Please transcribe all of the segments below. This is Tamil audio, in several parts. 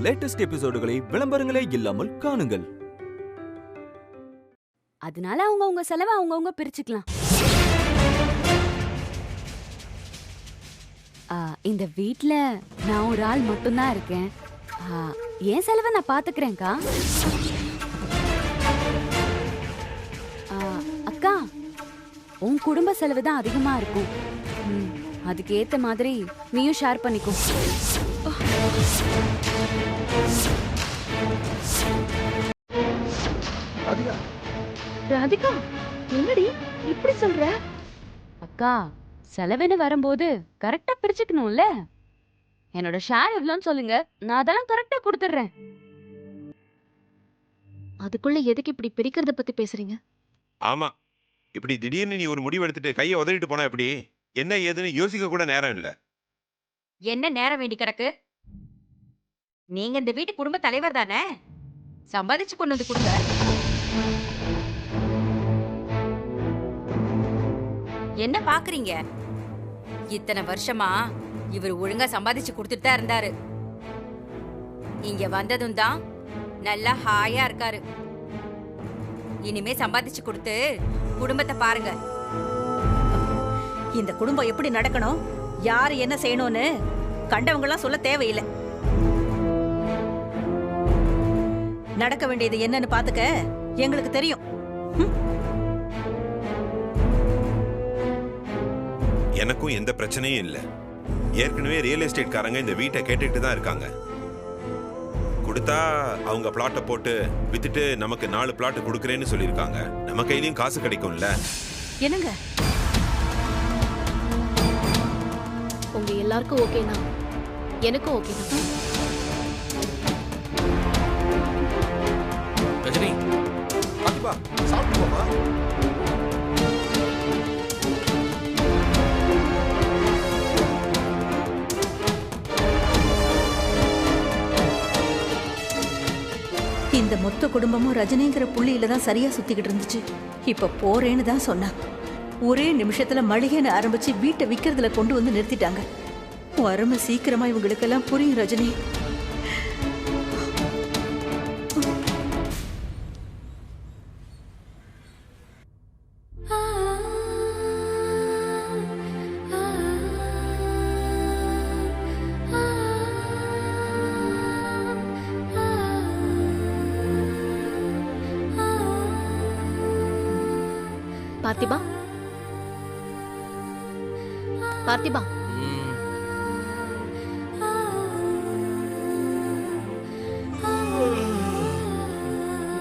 லேட்டஸ்ட் எபிசோடுகளை விளம்பரங்களே இல்லாமல் காணுங்கள். அதனால அவங்க செலவை அவங்கவுங்க பிரிச்சுக்கலாம். இந்த வீட்ல நான் ஒரு ஆள் மட்டும்தான் இருக்கேன். என் செலவை நான் பாத்துக்கிறேன்க்கா. அக்கா, உன் குடும்ப செலவு தான் அதிகமா இருக்கும். அதுக்கு ஏத்த மாதிரி நீயும் ஷேர் பண்ணிக்கோ. ராதிகா, என்னடி இப்படி சொல்ற? அக்கா, செலவுன்னு வரும்போது கரெக்டா பிரிச்சுக்கணும்ல. என்னோட ஷேர் எவ்வளோன்னு சொல்லுங்க, நான் அதெல்லாம் கரெக்டா கொடுத்துட்றேன். அதுக்குள்ள எதுக்கு இப்படி பிரிக்கிறத பத்தி பேசுறீங்க? ஆமா, இப்படி திடீர்னு நீ ஒரு முடிவு எடுத்துட்டு கையை உதறிட்டு போனா எப்படி? என்ன ஏதுன்னு யோசிக்க கூட நேரம் இல்ல. என்ன நேரம் வேண்டி கிடக்கு? நீங்க இந்த வீட்டு குடும்ப தலைவர் தானே, சம்பாதிச்சு கொண்டு வந்து கொடுங்க. என்ன பாக்குறீங்க? இத்தனை வருஷமா இவர் ஒழுங்கா சம்பாதிச்சு கொடுத்துட்டு தான் இருந்தாரு. இங்க வந்ததும் தான் நல்லா ஹாயா இருக்காரு. இனிமே சம்பாதிச்சு கொடுத்து குடும்பத்தை பாருங்க. இந்த குடும்பம் எப்படி நடக்கணும், யாரு என்ன செய்யணும்னு கண்டவங்க எல்லாம் சொல்ல தேவையில்லை. நடக்க வேண்டியது என்னன்னு பாத்துக்க எங்களுக்கு தெரியும். எனக்கும் எந்த பிரச்சனையும் இல்ல. ஏற்கனவே ரியல் எஸ்டேட் காரங்க இந்த வீட்டை கேட்டுக்கிட்டு தான் இருக்காங்க. கொடுத்தா அவங்க பிளாட்டை போட்டு வித்துட்டு நமக்கு 4 பிளாட் கொடுக்கறேன்னு சொல்லியிருக்காங்க. நம்ம கையிலயும் காசு கிடைக்கும்ல. என்னங்க, உங்க எல்லாருக்கும் ஓகேனா எனக்கும் ஓகே தான். ரஜினி, பாத்திமா சாப்பிட்டு போமா. இந்த மொத்த குடும்பமும் ரஜினிங்கிற புள்ளியில தான் சரியா சுத்திக்கிட்டு இருந்துச்சு. இப்ப போறேன்னு தான் சொன்னா. ஒரே நிமிஷத்துல மளிகைன்னு ஆரம்பிச்சு வீட்டை விக்கிறதுல கொண்டு வந்து நிறுத்திட்டாங்க. அருமை சீக்கிரமா இவங்களுக்கெல்லாம் புரியும் ரஜினி. பார்த்திபா, பார்த்திபா,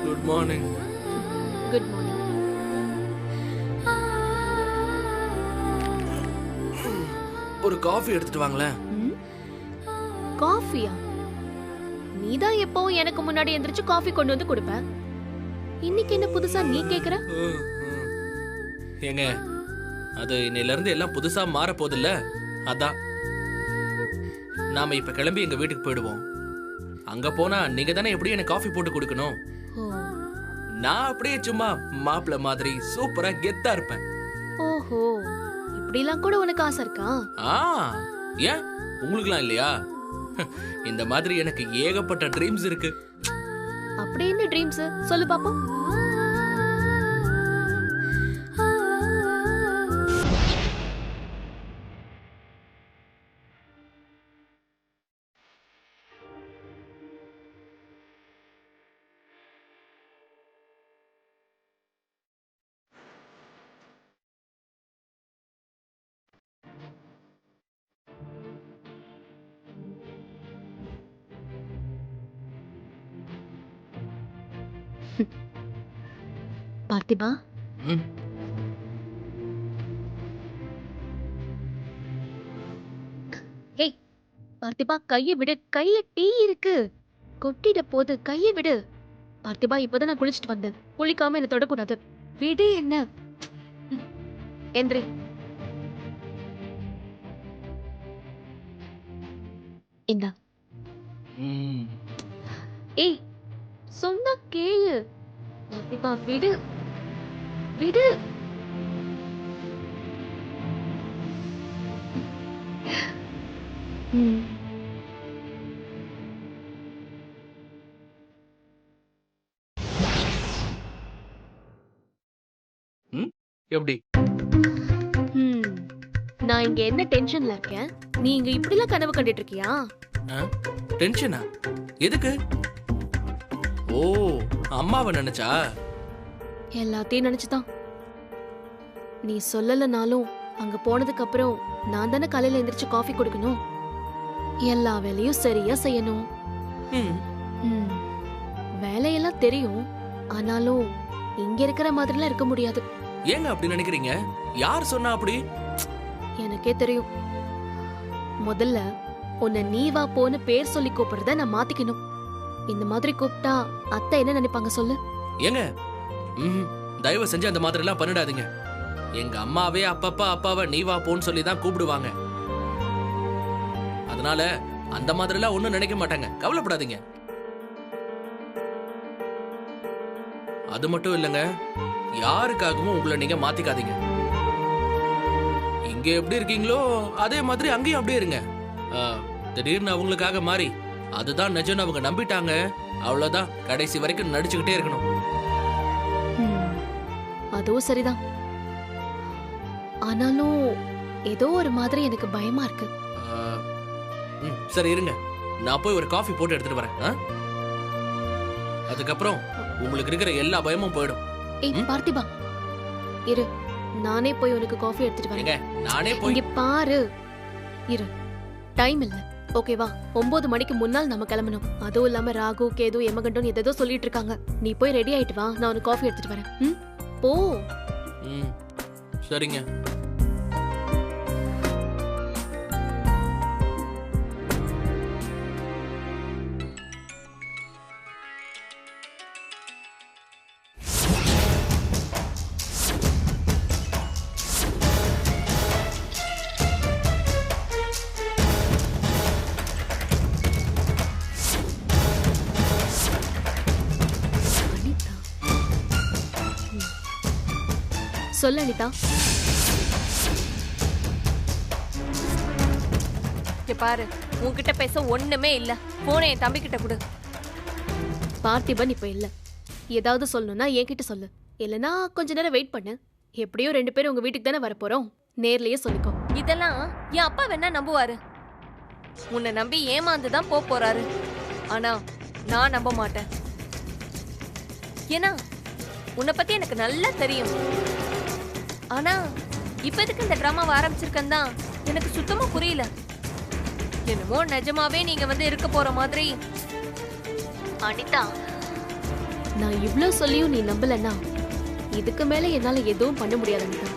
குட் மார்னிங். Good morning. ஒரு காஃபி எடுத்துட்டு வாங்களேன். காஃபியா? நீதான் எப்பவும் எனக்கு முன்னாடி எந்திரிச்சு காஃபி கொண்டு வந்து கொடுப்ப. இன்னைக்கு என்ன புதுசா நீ கேக்குற? ஏங்க, அது இன்னையில இருந்து எல்லாம் புதுசா மாற போதில்ல, அதான். நாம இப்ப கிளம்பி எங்க வீட்டுக்கு போயிடுவோம். அங்க போனா நீங்க தானே எப்படியும் எனக்கு காஃபி போட்டு கொடுக்கணும். நான் அப்படியே சும்மா மாப்பிள்ள மாதிரி சூப்பரா கெத்தா இருப்பேன். ஓஹோ, இப்படிலாம் கூட உனக்கு ஆசை இருக்கா? ஏன் உங்களுக்குலாம் இல்லையா? இந்த மாதிரி எனக்கு ஏகப்பட்ட ட்ரீம்ஸ் இருக்கு. அப்படி என்ன ட்ரீம்ஸ் சொல்லு பாப்போம். பார்த்திபா, ஏய் பார்த்திபா, கையை விடு. கையில டீ இருக்கு, கொட்டிட போது. கையை விடு பார்த்திபா. இப்பதான் நான் குளிச்சுட்டு வந்தேன். குளிக்காம என்ன தொடக்கூடாது. விடு என்ன. எந்திரி. இந்தா. ஏய், சொன்னா கேளு. பார்த்திபா விடு, விடு. எப்படி? நான் இங்க என்ன டென்ஷன்ல இருக்கேன், நீ இங்க இப்படிலாம் கனவு கண்டுட்டு இருக்கியா? டென்ஷனா? எதுக்கு? ஓ, அம்மாவை நினைச்சா? எல்லாத்தையும் நினைச்சுதான். நீ சொல்லலனாலும் அங்க போனதுக்கு அப்புறம் நான் தானே காலையில எந்திரிச்சு காஃபி குடிக்கணும், எல்லா வேலையும் சரியா செய்யணும். வேலையெல்லாம் தெரியும், ஆனாலும் இங்க இருக்கிற மாதிரிலாம் இருக்க முடியாது. ஏங்க அப்படி நினைக்கிறீங்க? யார் சொன்னா அப்படி? எனக்கே தெரியும். முதல்ல உன்னை நீ வா போன்னு பேர் சொல்லி கூப்பிடுறத நான் மாத்திக்கணும். இந்த மாதிரி கூப்பிட்டா அத்தை என்ன நினைப்பாங்க சொல்லு? ஏங்க தயவு செஞ்சு அந்த மாதிரி எல்லாம் பண்ணிடாதீங்க. எங்க அம்மாவே அப்பப்பா அப்பாவை நீ வா போன்னு சொல்லி தான் கூப்பிடுவாங்க. அதனால அந்த மாதிரி எல்லாம் ஒண்ணும் நினைக்க மாட்டாங்க, கவலைப்படாதீங்க. அது மட்டும் இல்லைங்க, யாருக்காகவும் உங்களை நீங்க மாத்திக்காதீங்க. இங்க எப்படி இருக்கீங்களோ அதே மாதிரி அங்கேயும் அப்படியே இருங்க. திடீர்னு அவங்களுக்காக மாறி அதுதான் நிஜம்னு அவங்க நம்பிட்டாங்க, அவ்வளவுதான். கடைசி வரைக்கும் நடிச்சுக்கிட்டே இருக்கணும். அதுவும் சரிதான், ஆனாலும் ஏதோ ஒரு மாதிரி எனக்கு பயமா இருக்கு. சரி இருங்க, நான் போய் ஒரு காஃபி போட்டு எடுத்துட்டு வரேன். அதுக்கப்புறம் உங்களுக்கு இருக்கிற எல்லா பயமும் போயிடும். ஏய் பார்த்திபா, இரு, நானே போய் உனக்கு காஃபி எடுத்துட்டு வரேன். நானே போய் இங்க பாரு, இரு, டைம் இல்ல, ஓகேவா? 9 மணிக்கு முன்னால் நம்ம கிளம்பணும். அதுவும் இல்லாம ராகு கேது எமகண்டம் எதோ சொல்லிட்டு இருக்காங்க. நீ போய் ரெடி ஆயிட்டு வா, நான் உனக்கு காஃபி எடுத்துட்டு வரேன். போ. சரிங்க. சொல்ல அனிதா. பாரு, உன்கிட்ட பேச ஒண்ணுமே இல்ல. போனை என் தம்பி கிட்ட கொடு. பார்த்திபன் இப்ப இல்ல, ஏதாவது சொல்லணும்னா என்கிட்ட சொல்லு, இல்லனா கொஞ்ச நேரம் வெயிட் பண்ணு. எப்படியும் 2 பேரும் உங்க வீட்டுக்கு தானே வர போறோம், நேர்லயே சொல்லிக்கோ. இதெல்லாம் என் அப்பா வேணா நம்புவாரு. உன்னை நம்பி ஏமாந்துதான் போறாரு. ஆனா நான் நம்ப மாட்டேன். ஏன்னா உன்னை பத்தி எனக்கு நல்லா தெரியும். ஆனா இப்ப எதுக்கு இந்த டிராமாவை ஆரம்பிச்சிருக்கேன் தான் எனக்கு சுத்தமா புரியல. என்னமோ நிஜமாவே நீங்க வந்து இருக்க போற மாதிரி. அனிதா, நான் இவ்ளோ சொல்லியும் நீ நம்பலன்னா இதுக்கு மேல என்னால எதுவும் பண்ண முடியாது அனிதா.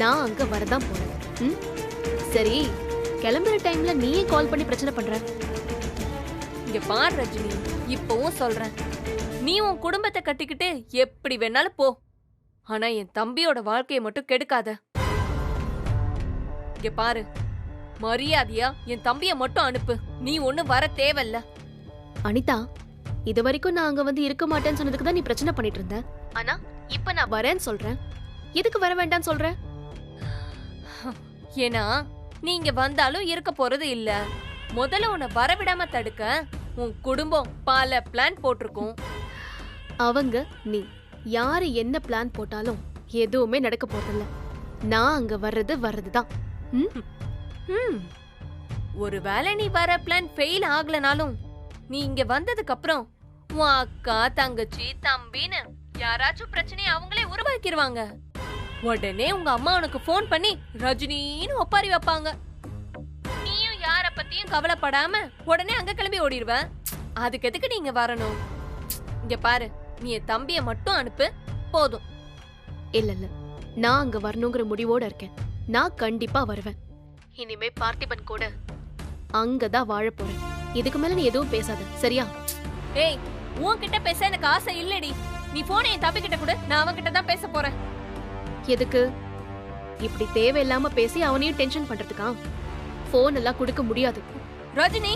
நான் அங்க வரதான் போறேன். சரி, கிளம்புற டைம்ல நீயே கால் பண்ணி பிரச்சனை பண்ற. இங்க பாரு ரஜினி, இப்பவும் சொல்றேன், நீ உன் குடும்பத்தை கட்டிக்கிட்டு எப்படி வேணாலும் போ. ஆனா என் தம்பியோட வாழ்க்கையை மட்டும் கெடுக்காத. இங்க பாரு, மரியாதையா என் தம்பிய மட்டும் அனுப்பு. நீ ஒண்ணு வர தேவையில்ல. அனிதா, இது வரைக்கும் நான் அங்க வந்து இருக்க மாட்டேன்னு சொன்னதுக்கு தான் நீ பிரச்சனை பண்ணிட்டு இருந்த. ஆனா இப்ப நான் வரேன்னு சொல்றேன், எதுக்கு வர வேண்டாம்னு சொல்ற? ஏன்னா நீ இங்க வந்தாலும் இருக்க போறது இல்ல. முதல்ல உன்னை வரவிடாம தடுக்க உன் குடும்பம் பல பிளான் போட்டிருக்கும். அவங்க நீ யாரு என்ன பிளான் போட்டாலும் எதுவுமே நடக்க போறதில்ல. நான் அங்க வர்றதுதான். ஒருவேளை நீ வர பிளான் ஃபெயில் ஆகலனாலும் நீ இங்க வந்ததுக்கு அப்புறம் உன் அக்கா தங்கச்சி தம்பின்னு யாராச்சும் பிரச்சனையை அவங்களே உருவாக்கிடுவாங்க. உடனே உங்க அம்மா உனக்கு போன் பண்ணி ரஜினின்னு ஒப்பாரி வைப்பாங்க. நீயும் யார பத்தியும் கவலைப்படாம உடனே அங்க கிளம்பி ஓடிடுவ. அதுக்கு எதுக்கு நீங்க வரணும்? இங்க பாரு, நீ என் தம்பிய மட்டும் அனுப்பு போதும். இல்ல, நான் அங்க வரணுங்கிற முடிவோட இருக்கேன். நான் கண்டிப்பா வருவேன். இனிமே பார்த்திபன் கூட அங்கதான் வாழ போறேன். இதுக்கு மேல நீ எதுவும் பேசாத, சரியா? ஏய், உன்கிட்ட பேச எனக்கு ஆசை இல்லடி. நீ போனை என் தம்பி கிட்ட கூட, நான் அவன்கிட்ட தான் பேச போறேன். எதுக்கு இப்படி தேவையில்லாம பேசி அவனையும் டென்ஷன் பண்றதுக்கா? போன் எல்லாம் கொடுக்க முடியாது. ரஜினி,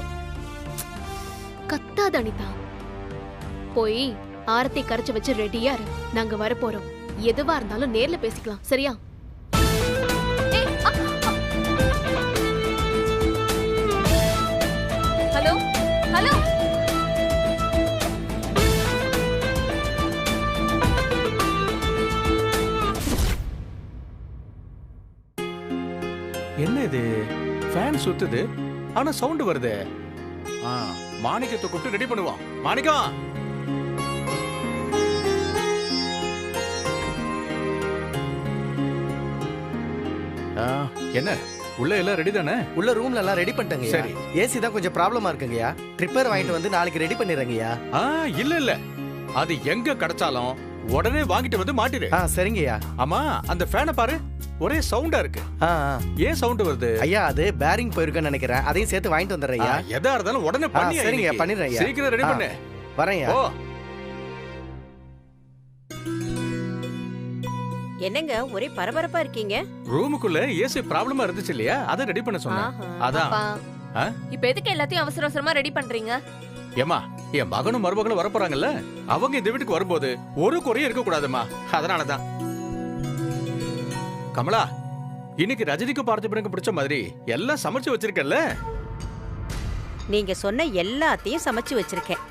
கத்தாத அனிதா. போய் ஆரத்தை கரைச்சு வச்சு ரெடியா இரு, நாங்க வர போறோம். எதுவா இருந்தாலும் நேர்ல பேசிக்கலாம், சரியா? ஹலோ ஹலோ, இது ஃபேன் சுத்துது ஆனா சவுண்ட் வருது. மாணிக்கத்தை கூப்பிட்டு ரெடி பண்ணுவோம். மாணிக்கம், என்ன உள்ள எல்லாம் ரெடி தானே? உள்ள ரூம்ல எல்லாம் ரெடி பண்ணிட்டேங்க. சரி. ஏசி தான் கொஞ்சம் ப்ராப்ளமா இருக்குங்கய்யா. ட்ரிப்பர் வாங்கிட்டு வந்து நாளைக்கு ரெடி பண்ணிடுறேங்கய்யா. இல்ல இல்ல, அது எங்க கிடைச்சாலும் உடனே வாங்கிட்டு வந்து மாட்டிடு. சரிங்கய்யா. ஆமா, அந்த ஃபேனை பாரு, ஒரே சவுண்டா இருக்கு. ஏன் சவுண்ட் வருது? ஐயா அது பேரிங் போயிருக்குன்னு நினைக்கிறேன். அதையும் சேர்த்து வாங்கிட்டு வந்துடுறேன். எதா இருந்தாலும் உடனே பண்ணி. சரிங்க, பண்ணிடுறேன். சீக்கிரம் ரெடி பண்ணு. வரேன். என்னங்க ஒரே பரபரப்பா இருக்கீங்க? ரூமுக்குள்ள ஏசி ப்ராப்ளமா இருந்துச்சு இல்லையா, அதை ரெடி பண்ண சொன்னேன். அதான். இப்ப எதுக்கு எல்லாத்தையும் அவசர அவசரமா ரெடி பண்றீங்க? ஏமா, என் மகனும் மருமகளும் வர போறாங்கல்ல, அவங்க இந்த வீட்டுக்கு வரும்போது ஒரு குறையும் இருக்க கூடாதுமா, அதனாலதான். கமலா, இன்னைக்கு ரஜினிக்கு பார்த்திபனுக்கு பிடிச்ச மாதிரி எல்லாம் சமைச்சு வச்சிருக்கல? நீங்க சொன்ன எல்லாத்தையும் சமைச்சு வச்சிருக்கேன்.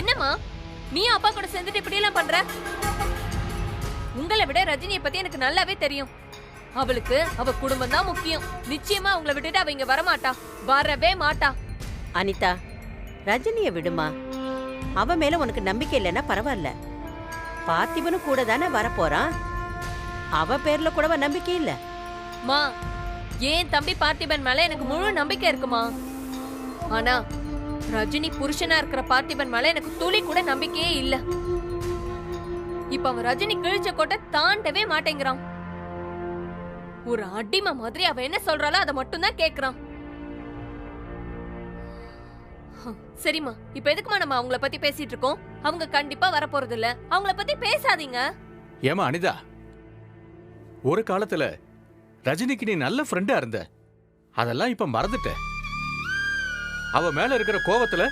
என்னம்மா நீ அப்பா கூட சேர்ந்துட்டு இப்படி எல்லாம் பண்ற? உங்களை விட ரஜினியை பத்தி எனக்கு நல்லாவே தெரியும். அவளுக்கு அவ குடும்பம் தான் முக்கியம். நிச்சயமா உங்களை விட்டுட்டு அவ இங்க வரமாட்டா, வரவே மாட்டா. அனிதா, ரஜினிய விடுமா. அவ மேல உனக்கு நம்பிக்கை இல்லைன்னா பரவாயில்ல. பார்த்திபனும் கூட தானே வரப்போறான். அவ பேர்ல கூடவா நம்பிக்கை இல்ல? மா, ஏன் தம்பி பார்த்திபன் மேல எனக்கு முழு நம்பிக்கை இருக்குமா. ஆனா ரஜினி புருஷனா இருக்கிற பார்த்திபன் மேல எனக்கு துளி கூட நம்பிக்கையே இல்ல. இப்ப அவன் ரஜினி கிழிச்ச கோட்டை தாண்டவே மாட்டேங்கிறான். ஒரு அடிமை மாதிரி அவ என்ன சொல்றாளோ அதை மட்டும் தான் கேக்குறான். சரிம்மா, இப்ப எதுக்குமா நம்ம அவங்கள பத்தி பேசிட்டு இருக்கோம்? அவங்க கண்டிப்பா வர போறது இல்ல. அவங்கள பத்தி பேசாதீங்க. ஏமா அனிதா, ஒரு காலத்துல ரஜினிக்கு நீ நல்ல ஃப்ரெண்டா இருந்த, அதெல்லாம் இப்ப மறந்துட்ட. அவ மேல இருக்கிற கோவத்துல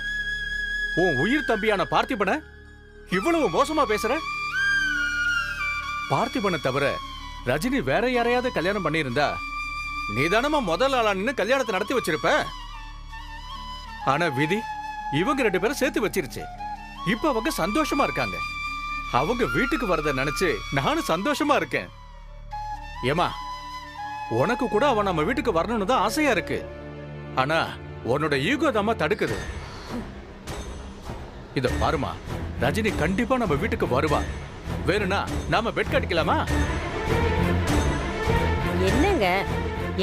உன் உயிர் தம்பியான பார்த்திபனை இவ்வளவு மோசமா பேசுற? பார்த்திபனை தவிர ரஜினி வேற யாரையாவது கல்யாணம் பண்ணியிருந்தா நீதானமா முதல் ஆளா நின்னு கல்யாணத்தை நடத்தி வச்சிருப்ப. ஆனா விதி இவங்க 2 பேரும் சேர்த்து வச்சிருச்சு. இப்ப அவங்க சந்தோஷமா இருக்காங்க. அவங்க வீட்டுக்கு வரத நினைச்சு நானும் சந்தோஷமா இருக்கேன். ஏமா, உனக்கு கூட அவன் நம்ம வீட்டுக்கு வரணும்னு தான் ஆசையா இருக்கு. ஆனா உன்னோட ஈகோ தாமா தடுக்குது. இத பாருமா, ரஜினி கண்டிப்பா நம்ம வீட்டுக்கு வருவா. வேணும்னா நாம பெட் கட்டிக்கலாமா?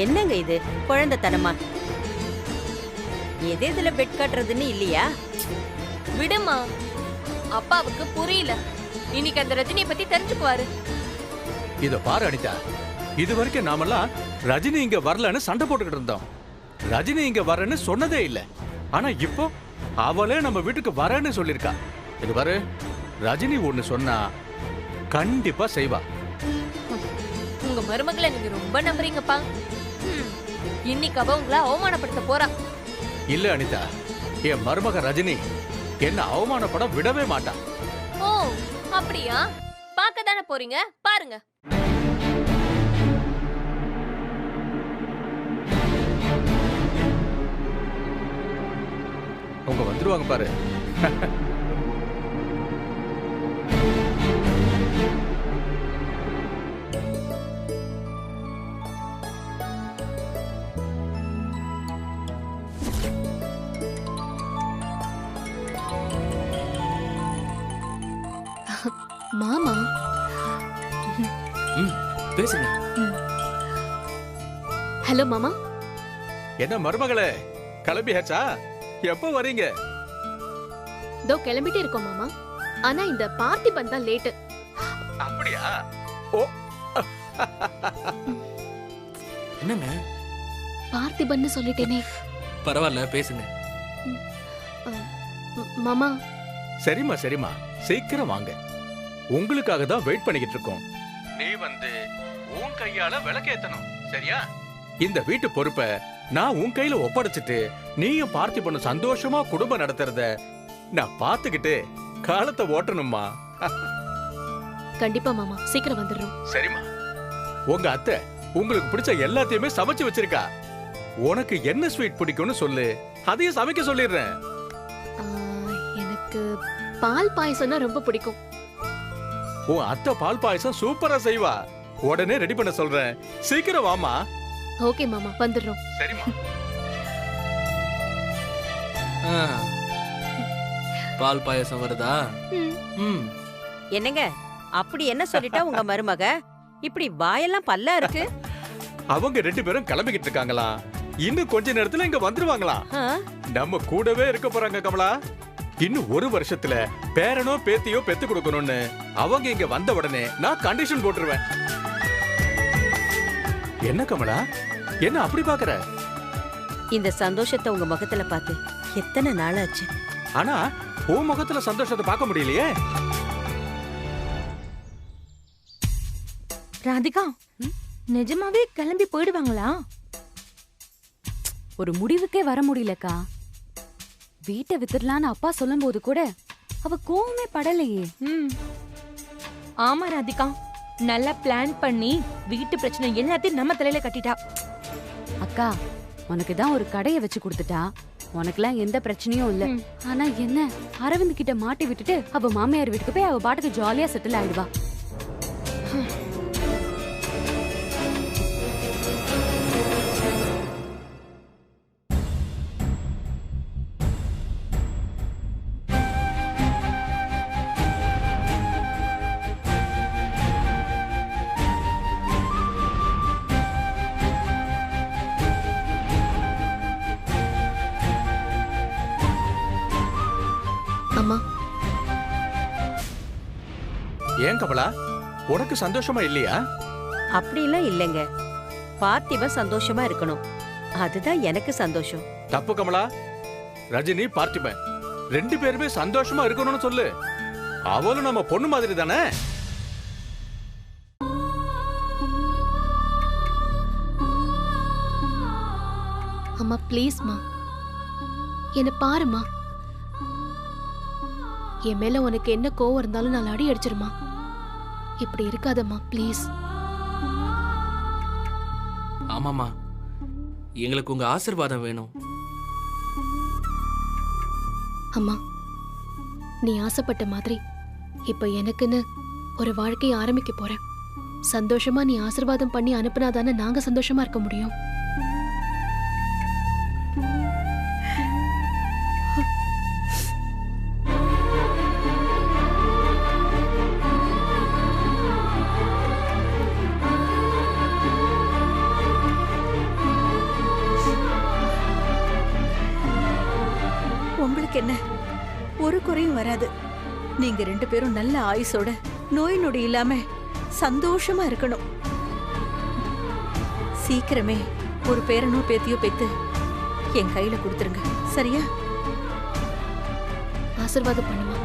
என்னங்க இது குழந்தைத்தனமா? எதுல பெட் கட்டுறதுன்னு இல்லையா? விடுமா, அப்பாவுக்கு புரியல. இன்னைக்கு அந்த ரஜினியை பத்தி தெரிஞ்சுக்குவாரு. இத பாரு அனிதா, இது வரைக்கும் நாமெல்லாம் ரஜினி இங்க வரலன்னு சண்டை போட்டுக்கிட்டு இருந்தோம். ரஜினி இங்க வரேன்னு சொன்னதே இல்ல. ஆனா இப்போ அவளே நம்ம வீட்டுக்கு வரேன்னு சொல்லிருக்கா. இது பாரு, ரஜினி ஒண்ணு சொன்னா கண்டிப்பா செய்வா. உங்க மருமகளை நீங்க ரொம்ப நம்புறீங்கப்பா. இன்னைக்கு அவ உங்களை அவமானப்படுத்த போறா. இல்ல அனிதா, என் மருமக ரஜினி என்ன அவமானப்பட விடவே மாட்டா. ஓ அப்படியா? பார்க்க தானே போறீங்க, பாருங்க. அவங்க வந்துருவாங்க பாரு. மாமா பேசுங்க. ஹலோ மாமா. என்ன மருமகளே, கிளம்பியாச்சா? எப்போ வரீங்க? தோ கிளம்பிட்டே இருக்கோம் மாமா. ஆனா இந்த பார்த்திபன் தான் லேட். அப்படியா? ஓ, என்னங்க பார்த்திபன்னு சொல்லிட்டேனே. பரவாயில்ல, பேசுங்க. மாமா. சரிம்மா சரிம்மா, சீக்கிரம் வாங்க. உங்களுக்காக தான் வெயிட் பண்ணிக்கிட்டு இருக்கோம். நீ வந்து உன் கையால விளக்கேத்தணும், சரியா? இந்த வீட்டு பொறுப்பை நான் உன் கையில ஒப்படைச்சிட்டு நீயும் பார்த்திபனும் சந்தோஷமா குடும்பம் நடத்துறத நான் பாத்துக்கிட்டு காலத்தை ஓட்டணும்மா. கண்டிப்பா மாமா, சீக்கிரம் வந்துடுறோம். சரிம்மா. உங்க அத்தை உங்களுக்கு பிடிச்ச எல்லாத்தையுமே சமைச்சு வச்சிருக்கா. உனக்கு என்ன ஸ்வீட் பிடிக்கும்னு சொல்லு, அதையும் சமைக்க சொல்லிடுறேன். எனக்கு பால் பாயசம்னா ரொம்ப பிடிக்கும். உன் அத்தை பால் பாயசம் சூப்பரா செய்வா. உடனே ரெடி பண்ண சொல்றேன். சீக்கிரம் வாமா. ஓகே மாமா, வந்துடுறோம். சரிம்மா. பால் பாயசம் வருதா? என்னங்க அப்படி என்ன சொல்லிட்டா உங்க மருமக இப்படி வாயெல்லாம் பல்லா இருக்கு? அவங்க 2 பேரும் கிளம்பிக்கிட்டு இருக்காங்களா? இன்னும் கொஞ்ச நேரத்துல இங்க வந்துருவாங்களாம். நம்ம கூடவே இருக்க போறாங்க கமலா. இன்னும் 1 வருஷத்துல பேரனோ பேத்தியோ பெத்து கொடுக்கணும்னு அவங்க இங்க வந்த உடனே நான் கண்டிஷன் போட்டுருவேன். என்ன கமலா, என்ன அப்படி பாக்குற? இந்த சந்தோஷத்தை உங்க முகத்துல பார்த்து எத்தனை நாள் ஆச்சு. ஆனா உன் முகத்துல சந்தோஷத்தை பார்க்க முடியலையே. ராதிகா, நிஜமாவே கிளம்பி போயிடுவாங்களா? ஒரு முடிவுக்கே வர முடியலக்கா. வீட்டை வித்துடலான்னு அப்பா சொல்லும்போது கூட அவ கோவமே படலையே. ஆமா ராதிகா, நல்லா பிளான் பண்ணி வீட்டு பிரச்சனை எல்லாத்தையும் நம்ம தலையில கட்டிட்டா. அக்கா, உனக்கு தான் ஒரு கடையை வச்சு கொடுத்துட்டா, உனக்குலாம் எந்த பிரச்சனையும் இல்ல. ஆனா என்ன, அரவிந்த் கிட்ட மாட்டி விட்டுட்டு அவ மாமியார் வீட்டுக்கு போய் அவ பாட்டுக்கு ஜாலியா செட்டில் ஆயிடுவா. அம்மா, ஏன் கமலா, உனக்கு சந்தோஷமா இல்லையா? அப்படிலாம் இல்லைங்க. பார்த்திபன் சந்தோஷமா இருக்கணும், அதுதான் எனக்கு சந்தோஷம். தப்பு கமலா. ரஜினி பார்த்திபன் 2 பேருமே சந்தோஷமா இருக்கணும்னு சொல்லு. அவளும் நம்ம பொண்ணு மாதிரி தானே. அம்மா ப்ளீஸ்மா, என்ன பாருமா. என் மேல உனக்கு என்ன கோவம் இருந்தாலும் நான் அடி அடிச்சிருமா. இப்படி இருக்காதம்மா ப்ளீஸ். ஆமாமா, எங்களுக்கு உங்க ஆசீர்வாதம் வேணும். அம்மா, நீ ஆசைப்பட்ட மாதிரி இப்ப எனக்குன்னு ஒரு வாழ்க்கையை ஆரம்பிக்க போறேன். சந்தோஷமா நீ ஆசீர்வாதம் பண்ணி அனுப்புனாதானே நாங்க சந்தோஷமா இருக்க முடியும். உங்களுக்கு என்ன, ஒரு குறையும் வராது. நீங்க 2 பேரும் நல்ல ஆயுசோட நோய் நொடி இல்லாம சந்தோஷமா இருக்கணும். சீக்கிரமே ஒரு பேரனோ பேத்தியோ பெத்து என் கையில கொடுத்துருங்க, சரியா? ஆசீர்வாதம் பண்ணுமா.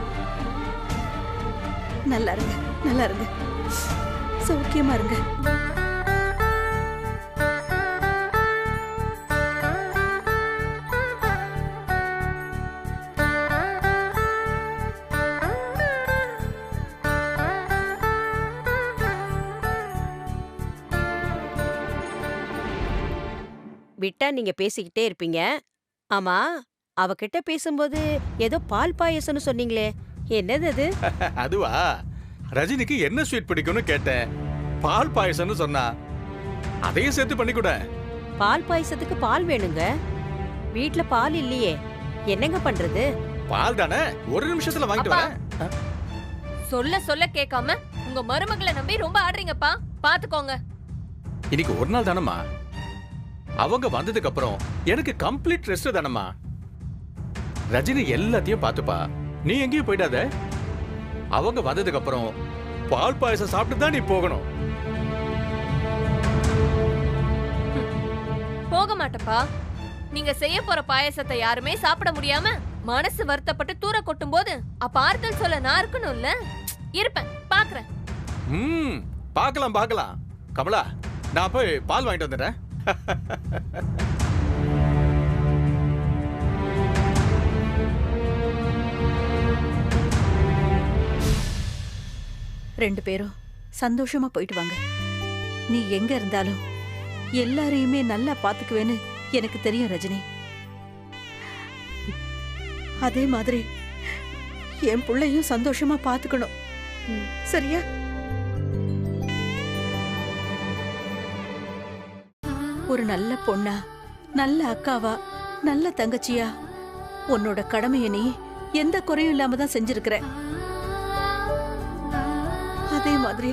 நல்லா இருங்க, நல்லா இருங்க, சௌக்கியமா இருங்க. விட்டா நீங்க பேசிக்கிட்டே இருப்பீங்க. ஆமா, அவகிட்ட பேசும்போது ஏதோ பால் பாயசம்னு சொன்னீங்களே, என்னது அது? அதுவா, ரஜினிக்கு என்ன ஸ்வீட் பிடிக்கும்னு கேட்டேன். பால் பாயசம்னு சொன்னா. அதையும் சேர்த்து பண்ணி கூட. பால் பாயசத்துக்கு பால் வேணுங்க. வீட்ல பால் இல்லையே, என்னங்க பண்றது? பால் தானே, 1 நிமிஷத்துல வாங்கிட்டு வரேன். சொல்ல சொல்ல கேட்காம உங்க மருமகளை நம்பி ரொம்ப ஆடுறீங்கப்பா, பாத்துக்கோங்க. இன்னைக்கு ஒரு நாள் தானம்மா. அவங்க வந்ததுக்கு அப்புறம் எனக்கு கம்ப்ளீட் ரெஸ்ட் தானம்மா. ரஜினி எல்லாத்தையும் பாத்துப்பா, நீ எங்கேயும் போயிடாத. அவங்க வந்ததுக்கு அப்புறம் பால் பாயசம் சாப்பிட்டு தான் நீ போகணும். போக மாட்டப்பா. நீங்க செய்ய போற பாயசத்தை யாருமே சாப்பிட முடியாம மனசு வருத்தப்பட்டு தூர கொட்டும் போது அப்ப ஆறுதல் சொல்ல நான் இருக்கணும்ல. இருப்பேன், பாக்குறேன். பார்க்கலாம் பார்க்கலாம். கமலா, நான் போய் பால் வாங்கிட்டு வந்துடுறேன். ரெண்டு பேரும் சந்தோஷமா போயிட்டு வாங்க. நீ எங்க இருந்தாலும் எல்லாரையுமே நல்லா பாத்துக்குவேன்னு எனக்கு தெரியும் ரஜினி. அதே மாதிரி என் பிள்ளையும் சந்தோஷமா பாத்துக்கணும், சரியா? ஒரு நல்ல பொண்ணா, நல்ல அக்காவா, நல்ல தங்கச்சியா உன்னோட கடமையை நீ எந்த குறையும் இல்லாம தான் செஞ்சிருக்கிற. அதே மாதிரி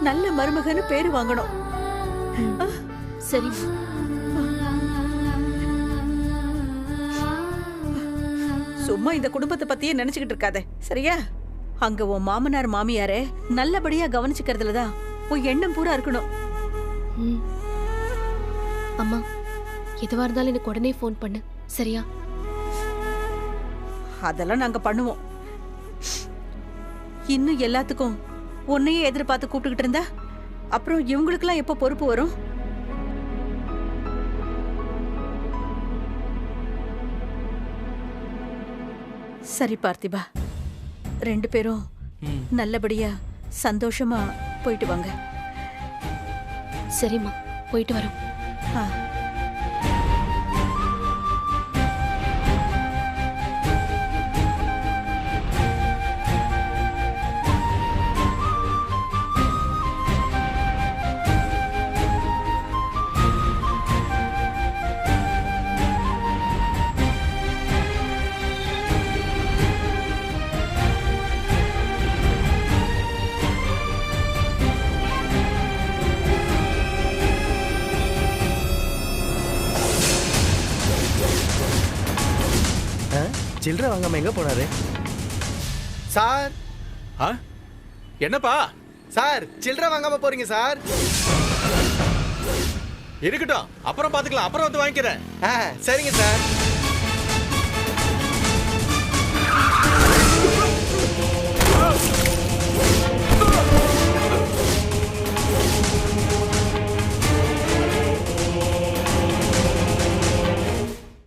நல்ல மருமகன்னு பேரு வாங்கணும். சரி. சும்மா இந்த குடும்பத்தை பத்தியே நினைச்சுக்கிட்டு இருக்காத, சரியா? அங்க உன் மாமனார் மாமியாரே நல்லபடியா கவனிச்சுக்கிறதுலதான் உன் எண்ணம் பூரா இருக்கணும். அம்மா, எதுவா இருந்தாலும் எனக்கு உடனே ஃபோன் பண்ணு, சரியா? அதெல்லாம் நாங்க பண்ணுவோம். இன்னும் எல்லாத்துக்கும் உன்னையே எதிர்பார்த்து கூப்பிட்டுக்கிட்டு இருந்தா அப்புறம் இவங்களுக்கெல்லாம் எப்ப பொறுப்பு வரும்? சரி பார்த்திபா, 2 பேரும் நல்லபடியா சந்தோஷமா போயிட்டு வாங்க. சரிம்மா, போயிட்டு வரோம். சில்லறை வாங்காம எங்க போனாரு சார்? என்னப்பா சார், சில்லறை வாங்காம போறீங்க சார்? இருக்கட்டும், அப்புறம் பாத்துக்கலாம். அப்புறம் வந்து வாங்கிக்கிறேன். சரிங்க சார்.